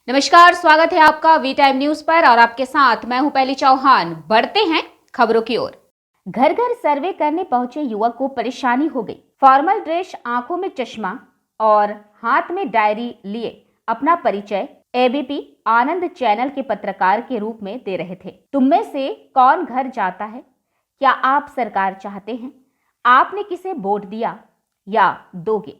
नमस्कार, स्वागत है आपका वी टाइम न्यूज पर और आपके साथ मैं हूं पहली चौहान। बढ़ते हैं खबरों की ओर। घर घर सर्वे करने पहुंचे युवक को परेशानी हो गई। फॉर्मल ड्रेस, आंखों में चश्मा और हाथ में डायरी लिए अपना परिचय एबीपी आनंद चैनल के पत्रकार के रूप में दे रहे थे। तुम में से कौन घर जाता है? क्या आप सरकार चाहते हैं? आपने किसे वोट दिया या दोगे?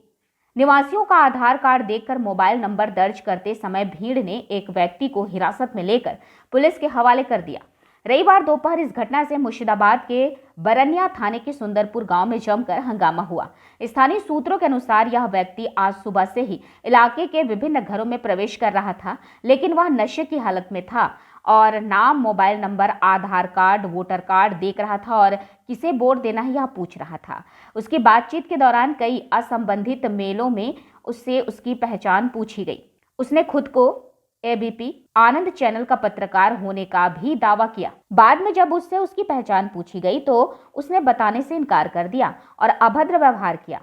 निवासियों का आधार कार्ड देखकर मोबाइल नंबर दर्ज करते समय भीड़ ने एक व्यक्ति को हिरासत में लेकर पुलिस के हवाले कर दिया। रविवार दोपहर इस घटना से मुर्शिदाबाद के बरनिया थाने के सुंदरपुर गांव में जमकर हंगामा हुआ। स्थानीय सूत्रों के अनुसार यह व्यक्ति आज सुबह से ही इलाके के विभिन्न घरों में प्रवेश कर रहा था, लेकिन वह नशे की हालत में था और नाम, मोबाइल नंबर, आधार कार्ड, वोटर कार्ड देख रहा था और किसे वोट देना है यह पूछ रहा था। उसकी बातचीत के दौरान कई असंबंधित मेलों में उससे उसकी पहचान पूछी गई। उसने खुद को एबीपी आनंद चैनल का पत्रकार होने का भी दावा किया। बाद में जब उससे उसकी पहचान पूछी गई तो उसने बताने से इनकार कर दिया और अभद्र व्यवहार किया।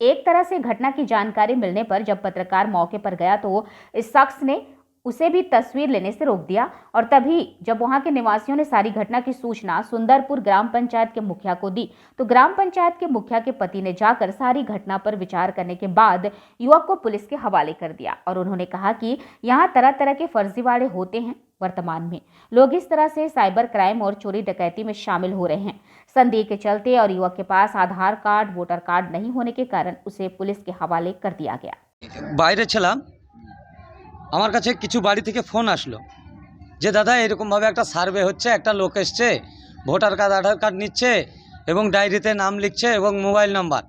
एक तरह से घटना की जानकारी मिलने पर जब पत्रकार मौके पर गया तो इस शख्स ने उसे भी तस्वीर लेने से रोक दिया और तभी जब वहां के निवासियों ने सारी घटना की सूचना सुंदरपुर ग्राम पंचायत के मुखिया को दी तो ग्राम पंचायत के मुखिया के पति ने जाकर सारी घटना पर विचार करने के बाद युवक को पुलिस के हवाले कर दिया और उन्होंने कहा कि यहां तरह तरह के फर्जीवाड़े होते हैं। वर्तमान में लोग इस तरह से साइबर क्राइम और चोरी डकैती में शामिल हो रहे हैं। संदेह के चलते और युवक के पास आधार कार्ड, वोटर कार्ड नहीं होने के कारण उसे पुलिस के हवाले कर दिया गया। বাইরে ছিলাম, আমার কাছে কিছু বাড়ি থেকে ফোন আসলো যে দাদা এরকমভাবে একটা সার্ভে হচ্ছে, একটা লোক এসছে, ভোটার কার্ড, আধার কার্ড নিচ্ছে এবং ডায়েরিতে নাম লিখছে এবং মোবাইল নাম্বার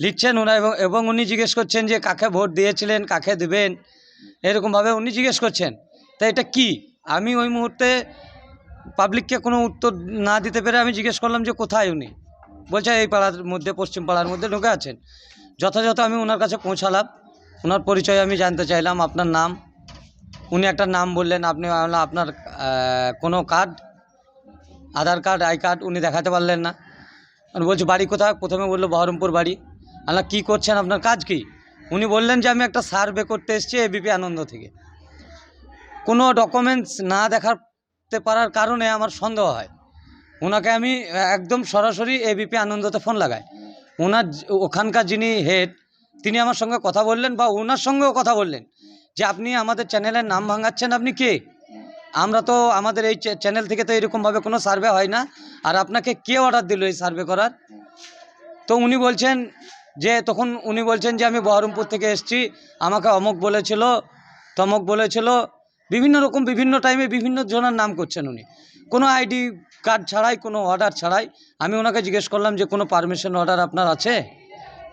লিখছেন ওরা এবং উনি জিজ্ঞেস করছেন যে কাকে ভোট দিয়েছিলেন, কাকে দেবেন, এরকমভাবে উনি জিজ্ঞেস করছেন। তা এটা কি? আমি ওই মুহূর্তে পাবলিককে কোনো উত্তর না দিতে পেরে আমি জিজ্ঞেস করলাম যে কোথায় উনি। বলছে এই পাড়ার মধ্যে, পশ্চিম পাড়ার মধ্যে ঢুকে আছেন। যথাযথ আমি ওনার কাছে পৌঁছালাম, ওনার পরিচয় আমি জানতে চাইলাম, আপনার নাম। উনি একটা নাম বললেন। আপনি আপনার কোনো card, Aadhaar card, I card উনি দেখাতে পারলেন না। আমি বলছি বাড়ি কোথায়? প্রথমে বললো বহরমপুর বাড়ি। আমরা কী করছেন, আপনার কাজ কি? উনি বললেন যে আমি একটা সার্ভে করতে এসেছি এবিপি আনন্দ থেকে। কোনো ডকুমেন্টস না দেখাতে পারার কারণে আমার সন্দেহ হয়। ওনাকে আমি একদম সরাসরি এবিপি আনন্দতে ফোন লাগাই। ওনার ওখানকার যিনি হেড তিনি আমার সঙ্গে কথা বললেন বা ওনার সঙ্গেও কথা বললেন যে আপনি আমাদের চ্যানেলের নাম ভাঙাচ্ছেন, আপনি কে? আমরা তো আমাদের এই চ্যানেল থেকে তো এরকমভাবে কোনো সার্ভে হয় না, আর আপনাকে কে অর্ডার দিল এই সার্ভে করার? তো উনি বলছেন যে আমি বহরমপুর থেকে এসেছি, আমাকে অমুক বলেছিল, তমক বলেছিল, বিভিন্ন রকম বিভিন্ন টাইমে বিভিন্ন জনের নাম করছেন উনি, কোনো আইডি কার্ড ছাড়াই, কোনো অর্ডার ছাড়াই। আমি ওনাকে জিজ্ঞেস করলাম যে কোনো পারমিশন অর্ডার আপনার আছে,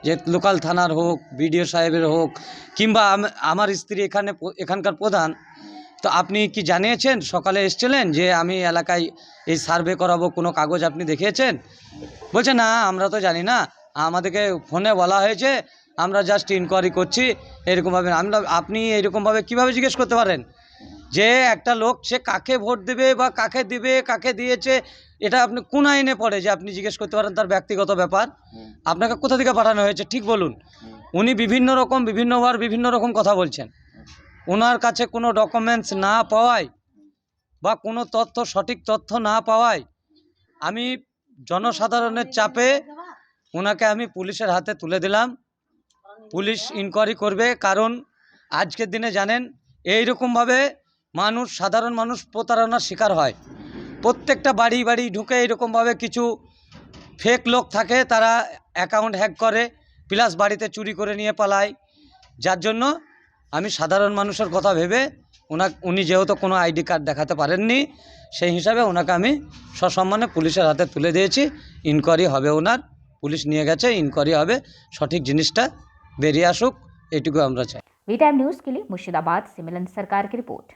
যে লোকাল থানার হোক, বিডিও সাহেবের হোক, কিংবা আমার স্ত্রী এখানকার প্রধান, তো আপনি কি জানিয়েছেন, সকালে এসেছিলেন যে আমি এলাকায় এই সার্ভে করাবো, কোনো কাগজ আপনি দেখিয়েছেন? বলছে না, আমরা তো জানি না, আমাদেরকে ফোনে বলা হয়েছে, আমরা জাস্ট ইনকোয়ারি করছি এরকমভাবে। আপনি এরকমভাবে কীভাবে জিজ্ঞেস করতে পারেন যে একটা লোক সে কাকে ভোট দেবে বা কাকে দিবে, কাকে দিয়েছে, এটা আপনি কোন আইনে পড়ে যে আপনি জিজ্ঞেস করতে পারেন তার ব্যক্তিগত ব্যাপার? আপনাকে কোথা থেকে পাঠানো হয়েছে ঠিক বলুন। উনি বিভিন্নবার বিভিন্ন রকম কথা বলছেন। ওনার কাছে কোনো ডকুমেন্টস না পাওয়ায় বা কোনো সঠিক তথ্য না পাওয়ায় আমি জনসাধারণের চাপে ওনাকে আমি পুলিশের হাতে তুলে দিলাম। পুলিশ ইনকোয়ারি করবে, কারণ আজকের দিনে জানেন এইরকমভাবে সাধারণ মানুষ প্রতারণার শিকার হয়। প্রত্যেকটা বাড়ি বাড়ি ঢুকে এরকমভাবে কিছু ফেক লোক থাকে, তারা অ্যাকাউন্ট হ্যাক করে প্লাস বাড়িতে চুরি করে নিয়ে পালায়। যার জন্য আমি সাধারণ মানুষের কথা ভেবে উনি যেহেতু কোনো আইডি কার্ড দেখাতে পারেননি, সেই হিসাবে ওনাকে আমি সসম্মানে পুলিশের হাতে তুলে দিয়েছি। ইনকোয়ারি হবে, পুলিশ নিয়ে গেছে, ইনকোয়ারি হবে, সঠিক জিনিসটা বেরিয়ে আসুক, এটুকু আমরা চাই। वी टाइम न्यूज के लिए मुर्शिदाबाद से मिलन सरकार की रिपोर्ट।